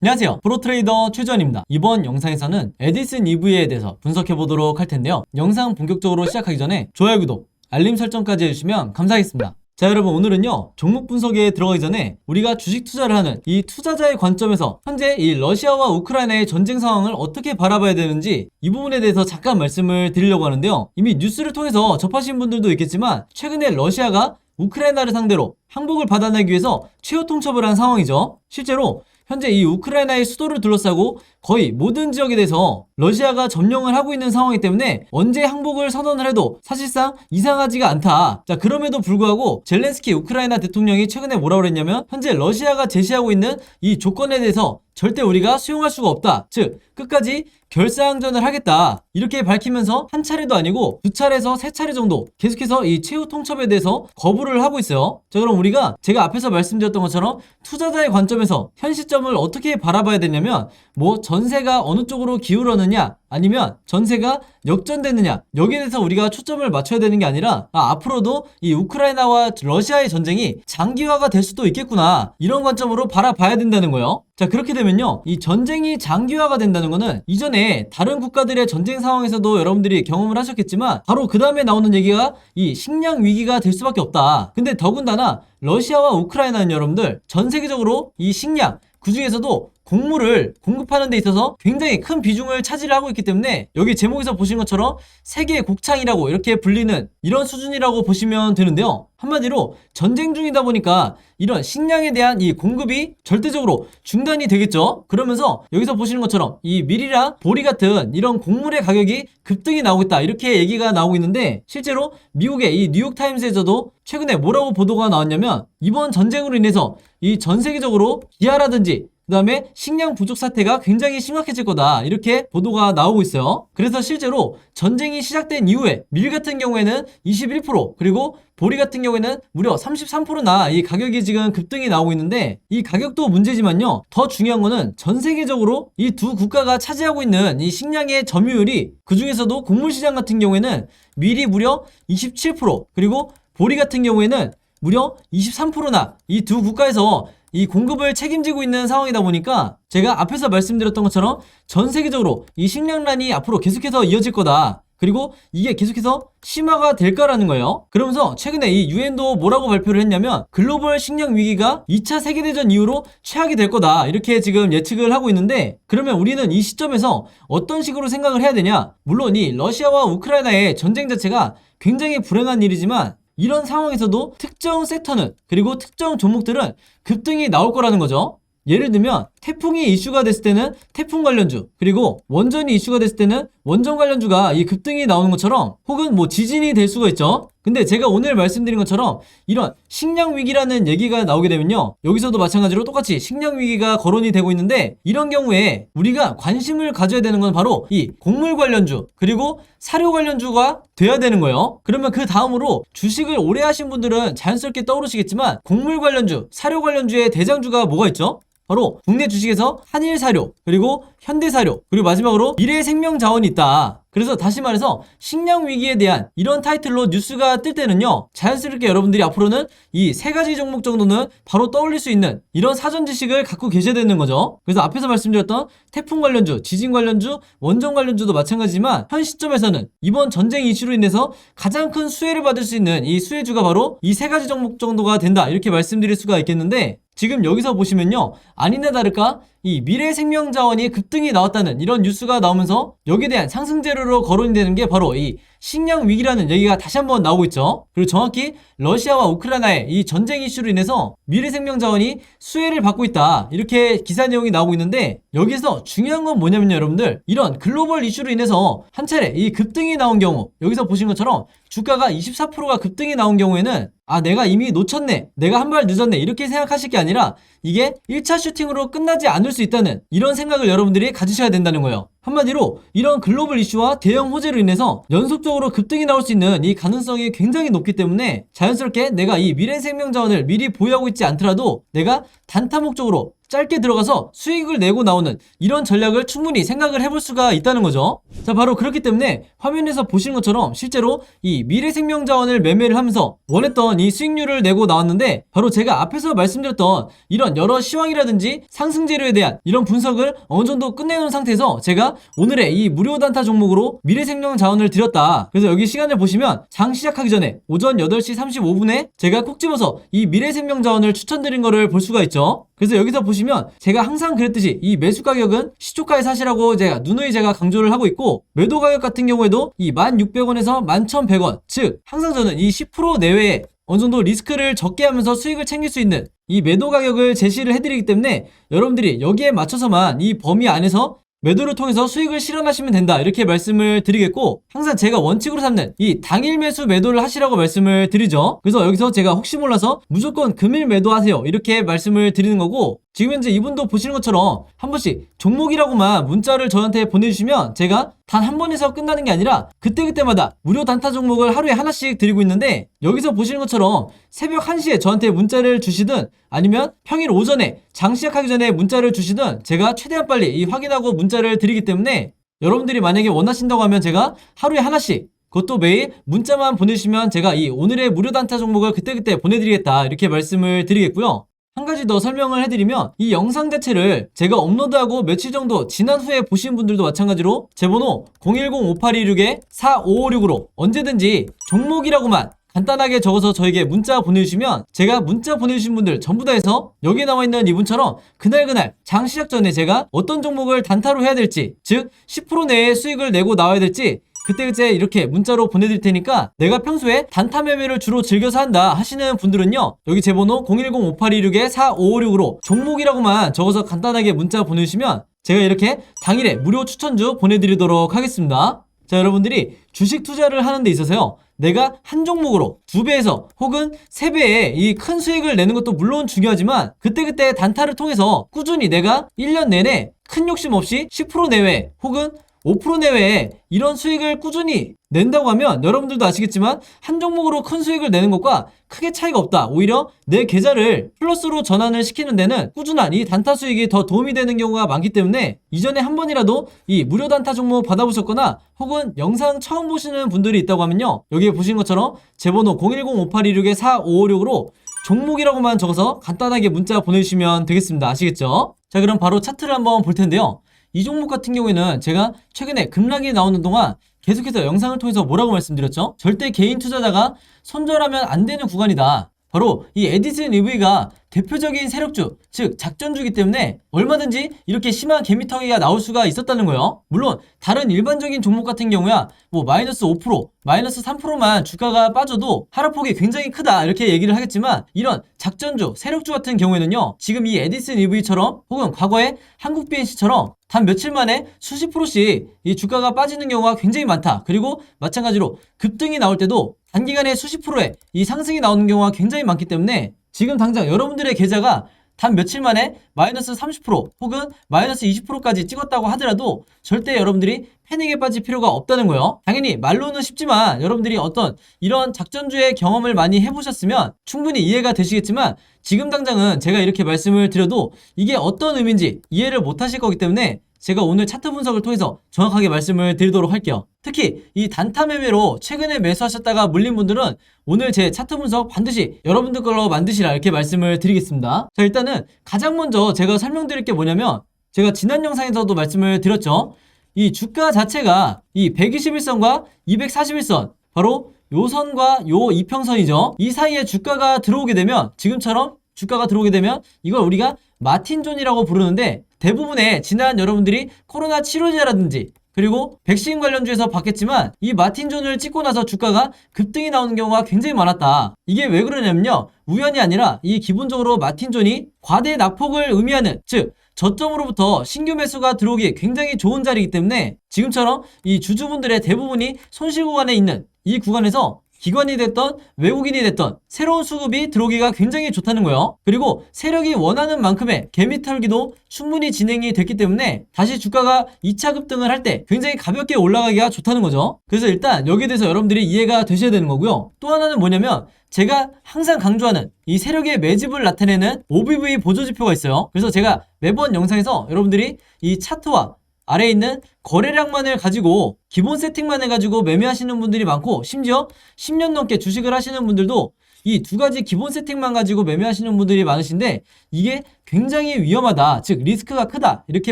안녕하세요, 프로트레이더 최주환입니다. 이번 영상에서는 에디슨 EV에 대해서 분석해보도록 할 텐데요. 영상 본격적으로 시작하기 전에 좋아요, 구독, 알림 설정까지 해주시면 감사하겠습니다. 자, 여러분, 오늘은요 종목 분석에 들어가기 전에 우리가 주식 투자를 하는 이 투자자의 관점에서 현재 이 러시아와 우크라이나의 전쟁 상황을 어떻게 바라봐야 되는지 이 부분에 대해서 잠깐 말씀을 드리려고 하는데요. 이미 뉴스를 통해서 접하신 분들도 있겠지만 최근에 러시아가 우크라이나를 상대로 항복을 받아내기 위해서 최후 통첩을 한 상황이죠. 실제로 현재 이 우크라이나의 수도를 둘러싸고 거의 모든 지역에 대해서 러시아가 점령을 하고 있는 상황이기 때문에 언제 항복을 선언을 해도 사실상 이상하지가 않다. 자, 그럼에도 불구하고 젤렌스키 우크라이나 대통령이 최근에 뭐라고 그랬냐면 현재 러시아가 제시하고 있는 이 조건에 대해서 절대 우리가 수용할 수가 없다. 즉, 끝까지 결사항전을 하겠다. 이렇게 밝히면서 한 차례도 아니고 두 차례에서 세 차례 정도 계속해서 이 최후 통첩에 대해서 거부를 하고 있어요. 자, 그럼 우리가 제가 앞에서 말씀드렸던 것처럼 투자자의 관점에서 현 시점을 어떻게 바라봐야 되냐면 뭐 전세가 어느 쪽으로 기울었느냐 아니면 전세가 역전됐느냐 여기에 대해서 우리가 초점을 맞춰야 되는 게 아니라 앞으로도 이 우크라이나와 러시아의 전쟁이 장기화가 될 수도 있겠구나 이런 관점으로 바라봐야 된다는 거예요. 자, 그렇게 되면요 이 전쟁이 장기화가 된다는 거는 이전에 다른 국가들의 전쟁 상황에서도 여러분들이 경험을 하셨겠지만 바로 그 다음에 나오는 얘기가 이 식량 위기가 될 수밖에 없다. 근데 더군다나 러시아와 우크라이나는 여러분들 전 세계적으로 이 식량 그 중에서도 곡물을 공급하는 데 있어서 굉장히 큰 비중을 차지를 하고 있기 때문에 여기 제목에서 보신 것처럼 세계 곡창이라고 이렇게 불리는 이런 수준이라고 보시면 되는데요. 한마디로 전쟁 중이다 보니까 이런 식량에 대한 이 공급이 절대적으로 중단이 되겠죠. 그러면서 여기서 보시는 것처럼 이 밀이랑 보리 같은 이런 곡물의 가격이 급등이 나오고 있다 이렇게 얘기가 나오고 있는데 실제로 미국의 이 뉴욕타임스에서도 최근에 뭐라고 보도가 나왔냐면 이번 전쟁으로 인해서 이 전 세계적으로 기아라든지 그 다음에 식량 부족 사태가 굉장히 심각해질 거다 이렇게 보도가 나오고 있어요. 그래서 실제로 전쟁이 시작된 이후에 밀 같은 경우에는 21% 그리고 보리 같은 경우에는 무려 33%나 이 가격이 지금 급등이 나오고 있는데 이 가격도 문제지만요 더 중요한 거는 전 세계적으로 이 두 국가가 차지하고 있는 이 식량의 점유율이 그 중에서도 곡물 시장 같은 경우에는 밀이 무려 27% 그리고 보리 같은 경우에는 무려 23%나 이 두 국가에서 이 공급을 책임지고 있는 상황이다 보니까 제가 앞에서 말씀드렸던 것처럼 전 세계적으로 이 식량난이 앞으로 계속해서 이어질 거다. 그리고 이게 계속해서 심화가 될까라는 거예요. 그러면서 최근에 이 유엔도 뭐라고 발표를 했냐면 글로벌 식량 위기가 2차 세계대전 이후로 최악이 될 거다 이렇게 지금 예측을 하고 있는데 그러면 우리는 이 시점에서 어떤 식으로 생각을 해야 되냐. 물론 이 러시아와 우크라이나의 전쟁 자체가 굉장히 불행한 일이지만 이런 상황에서도 특정 섹터는 그리고 특정 종목들은 급등이 나올 거라는 거죠. 예를 들면 태풍이 이슈가 됐을 때는 태풍 관련주 그리고 원전이 이슈가 됐을 때는 원전 관련주가 이 급등이 나오는 것처럼 혹은 뭐 지진이 될 수가 있죠. 근데 제가 오늘 말씀드린 것처럼 이런 식량 위기라는 얘기가 나오게 되면요 여기서도 마찬가지로 똑같이 식량 위기가 거론이 되고 있는데 이런 경우에 우리가 관심을 가져야 되는 건 바로 이 곡물 관련주 그리고 사료 관련주가 돼야 되는 거예요. 그러면 그 다음으로 주식을 오래 하신 분들은 자연스럽게 떠오르시겠지만 곡물 관련주, 사료 관련주의 대장주가 뭐가 있죠? 바로 국내 주식에서 한일사료, 그리고 현대사료, 그리고 마지막으로 미래생명자원이 있다. 그래서 다시 말해서 식량 위기에 대한 이런 타이틀로 뉴스가 뜰 때는요 자연스럽게 여러분들이 앞으로는 이 세 가지 종목 정도는 바로 떠올릴 수 있는 이런 사전 지식을 갖고 계셔야 되는 거죠. 그래서 앞에서 말씀드렸던 태풍 관련주, 지진 관련주, 원전 관련주도 마찬가지지만 현 시점에서는 이번 전쟁 이슈로 인해서 가장 큰 수혜를 받을 수 있는 이 수혜주가 바로 이 세 가지 종목 정도가 된다 이렇게 말씀드릴 수가 있겠는데 지금 여기서 보시면요 아니나 다를까 이 미래생명자원이 급등이 나왔다는 이런 뉴스가 나오면서 여기에 대한 상승재료로 거론이 되는 게 바로 이 식량 위기라는 얘기가 다시 한번 나오고 있죠. 그리고 정확히 러시아와 우크라이나의 이 전쟁 이슈로 인해서 미래생명자원이 수혜를 받고 있다 이렇게 기사 내용이 나오고 있는데 여기서 중요한 건 뭐냐면요 여러분들 이런 글로벌 이슈로 인해서 한 차례 이 급등이 나온 경우 여기서 보신 것처럼 주가가 24%가 급등이 나온 경우에는 내가 이미 놓쳤네 내가 한 발 늦었네 이렇게 생각하실 게 아니라 이게 1차 슈팅으로 끝나지 않을 수 있다는 이런 생각을 여러분들이 가지셔야 된다는 거예요. 한마디로 이런 글로벌 이슈와 대형 호재로 인해서 연속적으로 급등이 나올 수 있는 이 가능성이 굉장히 높기 때문에 자연스럽게 내가 이 미래생명자원을 미리 보유하고 있지 않더라도 내가 단타 목적으로 짧게 들어가서 수익을 내고 나오는 이런 전략을 충분히 생각을 해볼 수가 있다는 거죠. 자, 바로 그렇기 때문에 화면에서 보시는 것처럼 실제로 이 미래생명자원을 매매를 하면서 원했던 이 수익률을 내고 나왔는데, 바로 제가 앞에서 말씀드렸던 이런 여러 시황이라든지 상승재료에 대한 이런 분석을 어느 정도 끝내놓은 상태에서 제가 오늘의 이 무료 단타 종목으로 미래생명자원을 드렸다. 그래서 여기 시간을 보시면 장 시작하기 전에 오전 8시 35분에 제가 콕 집어서 이 미래생명자원을 추천드린 거를 볼 수가 있죠. 그래서 여기서 보시면 제가 항상 그랬듯이 이 매수 가격은 시초가에 사시라고 제가 누누이 강조를 하고 있고, 매도 가격 같은 경우에도 이 1,600원에서 11,100원, 즉 항상 저는 이 10% 내외에 어느 정도 리스크를 적게 하면서 수익을 챙길 수 있는 이 매도 가격을 제시를 해드리기 때문에 여러분들이 여기에 맞춰서만 이 범위 안에서 매도를 통해서 수익을 실현하시면 된다, 이렇게 말씀을 드리겠고, 항상 제가 원칙으로 삼는 이 당일 매수 매도를 하시라고 말씀을 드리죠. 그래서 여기서 제가 혹시 몰라서 무조건 금일 매도하세요, 이렇게 말씀을 드리는 거고, 지금 현재 이분도 보시는 것처럼 한 번씩 종목이라고만 문자를 저한테 보내주시면 제가 단 한 번에서 끝나는 게 아니라 그때그때마다 무료 단타 종목을 하루에 하나씩 드리고 있는데, 여기서 보시는 것처럼 새벽 1시에 저한테 문자를 주시든 아니면 평일 오전에 장 시작하기 전에 문자를 주시든 제가 최대한 빨리 이 확인하고 문자를 드리기 때문에, 여러분들이 만약에 원하신다고 하면 제가 하루에 하나씩, 그것도 매일 문자만 보내주시면 제가 이 오늘의 무료 단타 종목을 그때그때 보내드리겠다, 이렇게 말씀을 드리겠고요. 한 가지 더 설명을 해드리면, 이 영상 자체를 제가 업로드하고 며칠 정도 지난 후에 보신 분들도 마찬가지로 제 번호 010-5826-4556으로 언제든지 종목이라고만 간단하게 적어서 저에게 문자 보내주시면 제가 문자 보내주신 분들 전부 다 해서 여기에 나와있는 이분처럼 그날 장 시작 전에 제가 어떤 종목을 단타로 해야 될지, 즉 10% 내에 수익을 내고 나와야 될지 그때 이렇게 문자로 보내드릴 테니까, 내가 평소에 단타 매매를 주로 즐겨서 한다 하시는 분들은요, 여기 제 번호 010-5826-4556으로 종목이라고만 적어서 간단하게 문자 보내주시면 제가 이렇게 당일에 무료 추천주 보내드리도록 하겠습니다. 자, 여러분들이 주식 투자를 하는 데 있어서요, 내가 한 종목으로 2배에서 혹은 3배의 이 큰 수익을 내는 것도 물론 중요하지만, 그때 단타를 통해서 꾸준히 내가 1년 내내 큰 욕심 없이 10% 내외 혹은 5% 내외에 이런 수익을 꾸준히 낸다고 하면, 여러분들도 아시겠지만 한 종목으로 큰 수익을 내는 것과 크게 차이가 없다. 오히려 내 계좌를 플러스로 전환을 시키는 데는 꾸준한 이 단타 수익이 더 도움이 되는 경우가 많기 때문에, 이전에 한 번이라도 이 무료 단타 종목 받아보셨거나 혹은 영상 처음 보시는 분들이 있다고 하면요, 여기에 보시는 것처럼 제 번호 010-5826-4556으로 종목이라고만 적어서 간단하게 문자 보내주시면 되겠습니다. 아시겠죠? 자, 그럼 바로 차트를 한번 볼 텐데요, 이 종목 같은 경우에는 제가 최근에 급락이 나오는 동안 계속해서 영상을 통해서 뭐라고 말씀드렸죠? 절대 개인 투자자가 손절하면 안 되는 구간이다. 바로 이 에디슨 EV가 대표적인 세력주, 즉 작전주이기 때문에 얼마든지 이렇게 심한 개미터기가 나올 수가 있었다는 거예요. 물론 다른 일반적인 종목 같은 경우야 뭐 마이너스 5%, 마이너스 3%만 주가가 빠져도 하락폭이 굉장히 크다, 이렇게 얘기를 하겠지만, 이런 작전주, 세력주 같은 경우에는요, 지금 이 에디슨 EV처럼 혹은 과거에 한국 BNC처럼 단 며칠 만에 수십 프로씩 이 주가가 빠지는 경우가 굉장히 많다. 그리고 마찬가지로 급등이 나올 때도 단기간에 수십 프로의 이 상승이 나오는 경우가 굉장히 많기 때문에, 지금 당장 여러분들의 계좌가 단 며칠 만에 마이너스 30% 혹은 마이너스 20%까지 찍었다고 하더라도 절대 여러분들이 패닉에 빠질 필요가 없다는 거예요. 당연히 말로는 쉽지만 여러분들이 어떤 이런 작전주의 경험을 많이 해보셨으면 충분히 이해가 되시겠지만, 지금 당장은 제가 이렇게 말씀을 드려도 이게 어떤 의미인지 이해를 못 하실 거기 때문에 제가 오늘 차트 분석을 통해서 정확하게 말씀을 드리도록 할게요. 특히 이 단타 매매로 최근에 매수하셨다가 물린 분들은 오늘 제 차트 분석 반드시 여러분들 걸로 만드시라, 이렇게 말씀을 드리겠습니다. 자, 일단은 가장 먼저 제가 설명드릴 게 뭐냐면, 제가 지난 영상에서도 말씀을 드렸죠. 이 주가 자체가 이 121선과 241선, 바로 요 선과 요 이평선이죠. 이 사이에 주가가 들어오게 되면, 지금처럼 주가가 들어오게 되면 이걸 우리가 마틴존이라고 부르는데, 대부분의 지난 여러분들이 코로나 치료제라든지 그리고 백신 관련주에서 봤겠지만, 이 마틴존을 찍고 나서 주가가 급등이 나오는 경우가 굉장히 많았다. 이게 왜 그러냐면요, 우연이 아니라 이 기본적으로 마틴존이 과대 낙폭을 의미하는, 즉 저점으로부터 신규 매수가 들어오기 굉장히 좋은 자리이기 때문에, 지금처럼 이 주주분들의 대부분이 손실 구간에 있는 이 구간에서 기관이 됐던 외국인이 됐던 새로운 수급이 들어오기가 굉장히 좋다는 거예요. 그리고 세력이 원하는 만큼의 개미 털기도 충분히 진행이 됐기 때문에 다시 주가가 2차 급등을 할 때 굉장히 가볍게 올라가기가 좋다는 거죠. 그래서 일단 여기에 대해서 여러분들이 이해가 되셔야 되는 거고요. 또 하나는 뭐냐면, 제가 항상 강조하는 이 세력의 매집을 나타내는 OBV 보조지표가 있어요. 그래서 제가 매번 영상에서 여러분들이 이 차트와 아래에 있는 거래량만을 가지고 기본 세팅만 해가지고 매매하시는 분들이 많고, 심지어 10년 넘게 주식을 하시는 분들도 이 두 가지 기본 세팅만 가지고 매매하시는 분들이 많으신데, 이게 굉장히 위험하다, 즉 리스크가 크다, 이렇게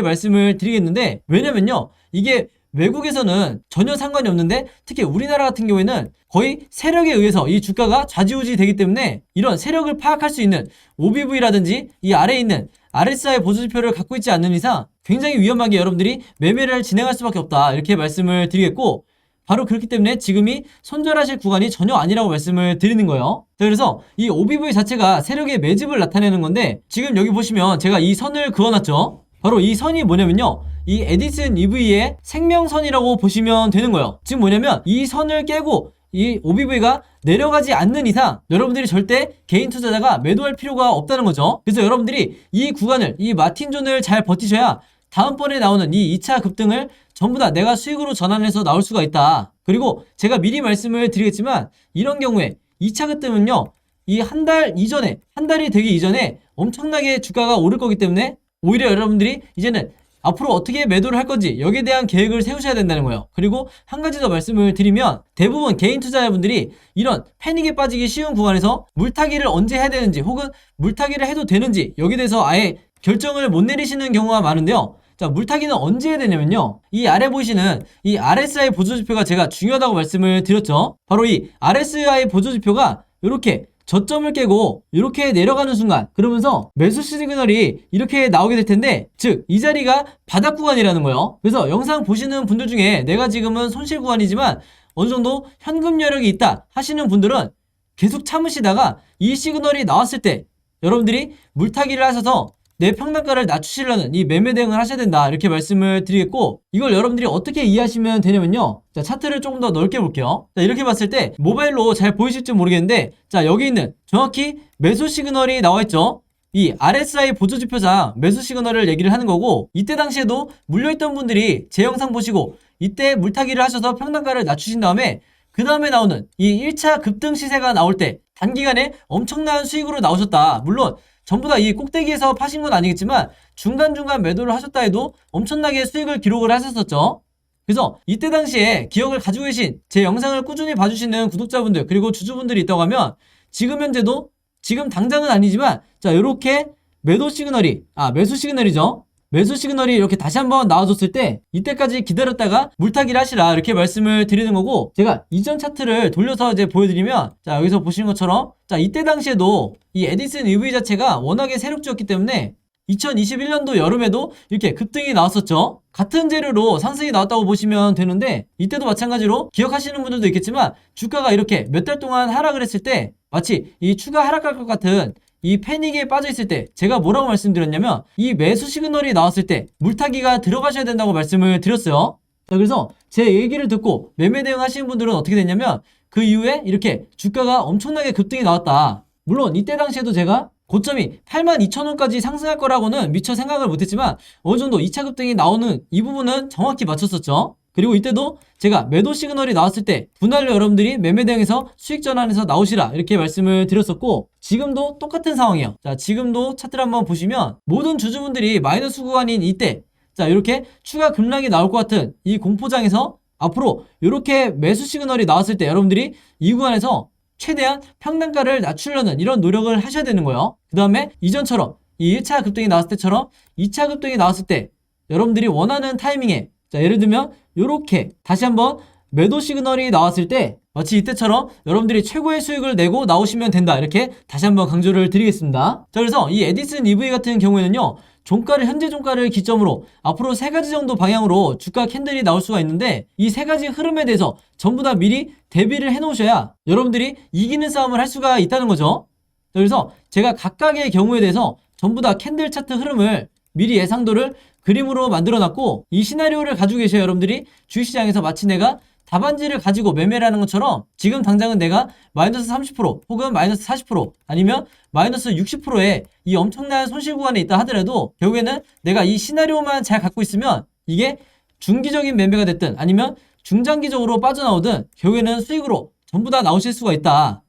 말씀을 드리겠는데, 왜냐면요, 이게 외국에서는 전혀 상관이 없는데 특히 우리나라 같은 경우에는 거의 세력에 의해서 이 주가가 좌지우지 되기 때문에 이런 세력을 파악할 수 있는 OBV라든지 이 아래에 있는 RSI 보조지표를 갖고 있지 않는 이상 굉장히 위험하게 여러분들이 매매를 진행할 수밖에 없다, 이렇게 말씀을 드리겠고, 바로 그렇기 때문에 지금이 손절하실 구간이 전혀 아니라고 말씀을 드리는 거예요. 자, 그래서 이 OBV 자체가 세력의 매집을 나타내는 건데, 지금 여기 보시면 제가 이 선을 그어놨죠. 바로 이 선이 뭐냐면요, 이 에디슨 EV의 생명선이라고 보시면 되는 거예요. 지금 뭐냐면 이 선을 깨고 이 OBV가 내려가지 않는 이상 여러분들이 절대 개인 투자자가 매도할 필요가 없다는 거죠. 그래서 여러분들이 이 구간을, 이 마틴존을 잘 버티셔야 다음번에 나오는 이 2차 급등을 전부 다 내가 수익으로 전환해서 나올 수가 있다. 그리고 제가 미리 말씀을 드리겠지만, 이런 경우에 2차 급등은요, 이 한 달 이전에, 한 달이 되기 이전에 엄청나게 주가가 오를 거기 때문에 오히려 여러분들이 이제는 앞으로 어떻게 매도를 할 건지 여기에 대한 계획을 세우셔야 된다는 거예요. 그리고 한 가지 더 말씀을 드리면, 대부분 개인 투자자분들이 이런 패닉에 빠지기 쉬운 구간에서 물타기를 언제 해야 되는지, 혹은 물타기를 해도 되는지 여기에 대해서 아예 결정을 못 내리시는 경우가 많은데요. 자, 물타기는 언제 해야 되냐면요, 이 아래 보이시는 이 RSI 보조지표가 제가 중요하다고 말씀을 드렸죠. 바로 이 RSI 보조지표가 이렇게 저점을 깨고 이렇게 내려가는 순간, 그러면서 매수 시그널이 이렇게 나오게 될 텐데, 즉 이 자리가 바닥 구간이라는 거예요. 그래서 영상 보시는 분들 중에 내가 지금은 손실 구간이지만 어느 정도 현금 여력이 있다 하시는 분들은 계속 참으시다가 이 시그널이 나왔을 때 여러분들이 물타기를 하셔서 내 평단가를 낮추시려는 이 매매 대응을 하셔야 된다, 이렇게 말씀을 드리겠고, 이걸 여러분들이 어떻게 이해하시면 되냐면요, 자, 차트를 조금 더 넓게 볼게요. 자, 이렇게 봤을 때 모바일로 잘 보이실지 모르겠는데, 자, 여기 있는 정확히 매수 시그널이 나와 있죠. 이 RSI 보조지표상 매수 시그널을 얘기를 하는 거고, 이때 당시에도 물려있던 분들이 제 영상 보시고 이때 물타기를 하셔서 평단가를 낮추신 다음에 그 다음에 나오는 이 1차 급등 시세가 나올 때 단기간에 엄청난 수익으로 나오셨다. 물론 전부 다 이 꼭대기에서 파신 건 아니겠지만 중간중간 매도를 하셨다 해도 엄청나게 수익을 기록을 하셨었죠. 그래서 이때 당시에 기억을 가지고 계신, 제 영상을 꾸준히 봐주시는 구독자분들 그리고 주주분들이 있다고 하면, 지금 현재도, 지금 당장은 아니지만, 자, 요렇게 매수 시그널이죠. 매수 시그널이 이렇게 다시 한번 나와줬을 때 이때까지 기다렸다가 물타기를 하시라, 이렇게 말씀을 드리는 거고, 제가 이전 차트를 돌려서 이제 보여드리면, 자, 여기서 보시는 것처럼, 자, 이때 당시에도 이 에디슨 EV 자체가 워낙에 세력주였기 때문에 2021년도 여름에도 이렇게 급등이 나왔었죠. 같은 재료로 상승이 나왔다고 보시면 되는데, 이때도 마찬가지로 기억하시는 분들도 있겠지만 주가가 이렇게 몇 달 동안 하락을 했을 때 마치 이 추가 하락할 것 같은 이 패닉에 빠져 있을 때 제가 뭐라고 말씀드렸냐면, 이 매수 시그널이 나왔을 때 물타기가 들어가셔야 된다고 말씀을 드렸어요. 자, 그래서 제 얘기를 듣고 매매 대응 하시는 분들은 어떻게 됐냐면, 그 이후에 이렇게 주가가 엄청나게 급등이 나왔다. 물론 이때 당시에도 제가 고점이 82,000원까지 상승할 거라고는 미처 생각을 못했지만 어느 정도 2차 급등이 나오는 이 부분은 정확히 맞췄었죠. 그리고 이때도 제가 매도 시그널이 나왔을 때 분할로 여러분들이 매매 대응해서 수익 전환해서 나오시라, 이렇게 말씀을 드렸었고, 지금도 똑같은 상황이에요. 자, 지금도 차트를 한번 보시면 모든 주주분들이 마이너스 구간인 이때, 자, 이렇게 추가 급락이 나올 것 같은 이 공포장에서 앞으로 이렇게 매수 시그널이 나왔을 때 여러분들이 이 구간에서 최대한 평단가를 낮추려는 이런 노력을 하셔야 되는 거예요. 그 다음에 이전처럼 이 1차 급등이 나왔을 때처럼 2차 급등이 나왔을 때 여러분들이 원하는 타이밍에, 자, 예를 들면 이렇게 다시 한번 매도 시그널이 나왔을 때 마치 이때처럼 여러분들이 최고의 수익을 내고 나오시면 된다, 이렇게 다시 한번 강조를 드리겠습니다. 자, 그래서 이 에디슨 EV 같은 경우에는요, 현재 종가를 기점으로 앞으로 3가지 정도 방향으로 주가 캔들이 나올 수가 있는데, 이 3가지 흐름에 대해서 전부 다 미리 대비를 해 놓으셔야 여러분들이 이기는 싸움을 할 수가 있다는 거죠. 자, 그래서 제가 각각의 경우에 대해서 전부 다 캔들 차트 흐름을 미리 예상도를 그림으로 만들어 놨고, 이 시나리오를 가지고 계셔야 여러분들이 주식시장에서 마치 내가 답안지를 가지고 매매를 하는 것처럼 지금 당장은 내가 마이너스 30% 혹은 마이너스 40% 아니면 마이너스 60%의 이 엄청난 손실 구간에 있다 하더라도 결국에는 내가 이 시나리오만 잘 갖고 있으면 이게 중기적인 매매가 됐든 아니면 중장기적으로 빠져나오든 결국에는 수익으로 전부 다 나오실 수가 있다.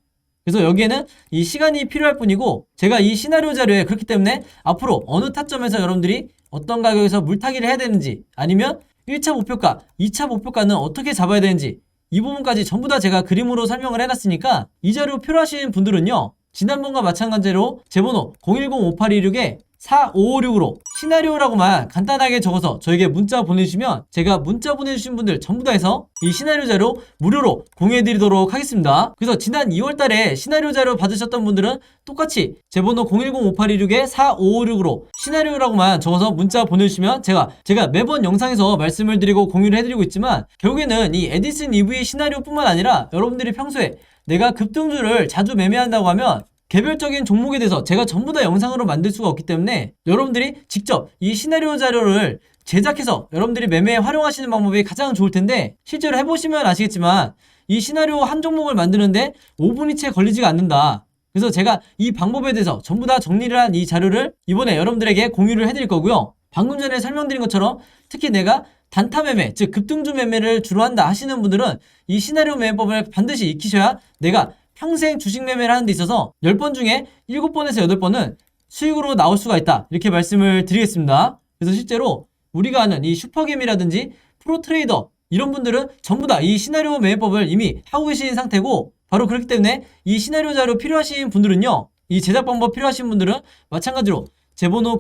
그래서 여기에는 이 시간이 필요할 뿐이고 제가 이 시나리오 자료에 그렇기 때문에 앞으로 어느 타점에서 여러분들이 어떤 가격에서 물타기를 해야 되는지 아니면 1차 목표가, 2차 목표가는 어떻게 잡아야 되는지 이 부분까지 전부 다 제가 그림으로 설명을 해놨으니까 이 자료 필요하신 분들은요 지난번과 마찬가지로 제 번호 010-5826-4556으로 시나리오라고만 간단하게 적어서 저에게 문자 보내주시면 제가 문자 보내주신 분들 전부 다 해서 이 시나리오 자료 무료로 공유해드리도록 하겠습니다. 그래서 지난 2월달에 시나리오 자료 받으셨던 분들은 똑같이 제 번호 010-5826-4556으로 시나리오라고만 적어서 문자 보내주시면 제가 매번 영상에서 말씀을 드리고 공유를 해드리고 있지만 결국에는 이 에디슨 EV 시나리오뿐만 아니라 여러분들이 평소에 내가 급등주를 자주 매매한다고 하면 개별적인 종목에 대해서 제가 전부 다 영상으로 만들 수가 없기 때문에 여러분들이 직접 이 시나리오 자료를 제작해서 여러분들이 매매에 활용하시는 방법이 가장 좋을 텐데 실제로 해보시면 아시겠지만 이 시나리오 한 종목을 만드는데 5분이 채 걸리지가 않는다. 그래서 제가 이 방법에 대해서 전부 다 정리를 한 이 자료를 이번에 여러분들에게 공유를 해드릴 거고요. 방금 전에 설명드린 것처럼 특히 내가 단타 매매, 즉 급등주 매매를 주로 한다 하시는 분들은 이 시나리오 매매법을 반드시 익히셔야 내가 평생 주식 매매를 하는 데 있어서 10번 중에 7번에서 8번은 수익으로 나올 수가 있다. 이렇게 말씀을 드리겠습니다. 그래서 실제로 우리가 아는 이 슈퍼게임이라든지 프로트레이더 이런 분들은 전부 다 이 시나리오 매매법을 이미 하고 계신 상태고 바로 그렇기 때문에 이 시나리오 자료 필요하신 분들은요. 이 제작 방법 필요하신 분들은 마찬가지로 제 번호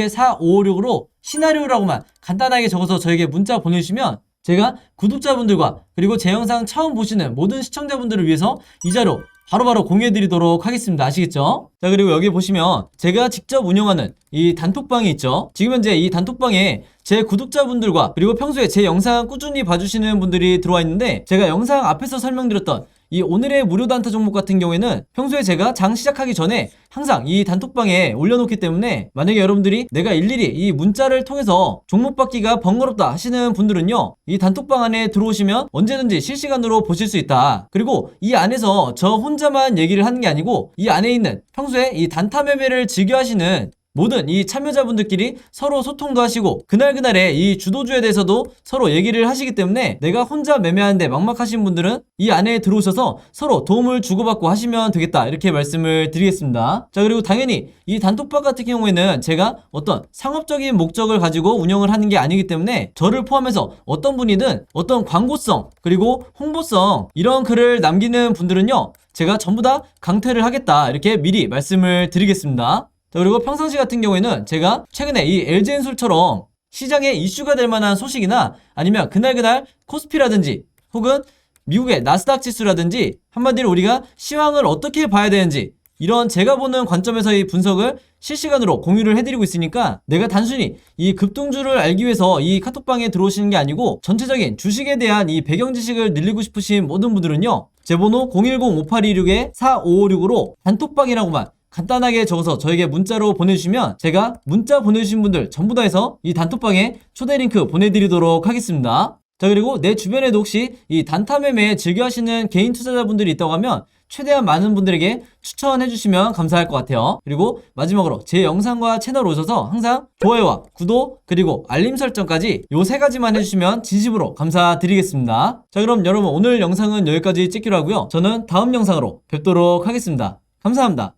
010-5826-4556으로 시나리오라고만 간단하게 적어서 저에게 문자 보내주시면 제가 구독자분들과 그리고 제 영상 처음 보시는 모든 시청자분들을 위해서 이 자료 바로바로 공유해드리도록 하겠습니다. 아시겠죠? 자, 그리고 여기 보시면 제가 직접 운영하는 이 단톡방이 있죠. 지금 현재 이 단톡방에 제 구독자분들과 그리고 평소에 제 영상 꾸준히 봐주시는 분들이 들어와 있는데 제가 영상 앞에서 설명드렸던 이 오늘의 무료 단타 종목 같은 경우에는 평소에 제가 장 시작하기 전에 항상 이 단톡방에 올려놓기 때문에 만약에 여러분들이 내가 일일이 이 문자를 통해서 종목 받기가 번거롭다 하시는 분들은요 이 단톡방 안에 들어오시면 언제든지 실시간으로 보실 수 있다. 그리고 이 안에서 저 혼자만 얘기를 하는 게 아니고 이 안에 있는 평소에 이 단타 매매를 즐겨 하시는 모든 이 참여자분들끼리 서로 소통도 하시고 그날그날의 이 주도주에 대해서도 서로 얘기를 하시기 때문에 내가 혼자 매매하는데 막막하신 분들은 이 안에 들어오셔서 서로 도움을 주고받고 하시면 되겠다 이렇게 말씀을 드리겠습니다. 자, 그리고 당연히 이 단톡방 같은 경우에는 제가 어떤 상업적인 목적을 가지고 운영을 하는 게 아니기 때문에 저를 포함해서 어떤 분이든 어떤 광고성 그리고 홍보성 이런 글을 남기는 분들은요 제가 전부 다 강퇴를 하겠다 이렇게 미리 말씀을 드리겠습니다. 자, 그리고 평상시 같은 경우에는 제가 최근에 이 LG엔솔처럼 시장에 이슈가 될 만한 소식이나 아니면 그날 코스피라든지 혹은 미국의 나스닥 지수라든지 한마디로 우리가 시황을 어떻게 봐야 되는지 이런 제가 보는 관점에서의 분석을 실시간으로 공유를 해드리고 있으니까 내가 단순히 이 급등주를 알기 위해서 이 카톡방에 들어오시는 게 아니고 전체적인 주식에 대한 이 배경 지식을 늘리고 싶으신 모든 분들은요 제 번호 010-5826-4556으로 단톡방이라고만 간단하게 적어서 저에게 문자로 보내주시면 제가 문자 보내주신 분들 전부 다 해서 이 단톡방에 초대 링크 보내드리도록 하겠습니다. 자, 그리고 내 주변에도 혹시 이 단타 매매 즐겨 하시는 개인 투자자분들이 있다고 하면 최대한 많은 분들에게 추천해 주시면 감사할 것 같아요. 그리고 마지막으로 제 영상과 채널 오셔서 항상 좋아요와 구독 그리고 알림 설정까지 요 3가지만 해주시면 진심으로 감사드리겠습니다. 자, 그럼 여러분 오늘 영상은 여기까지 찍기로 하고요. 저는 다음 영상으로 뵙도록 하겠습니다. 감사합니다.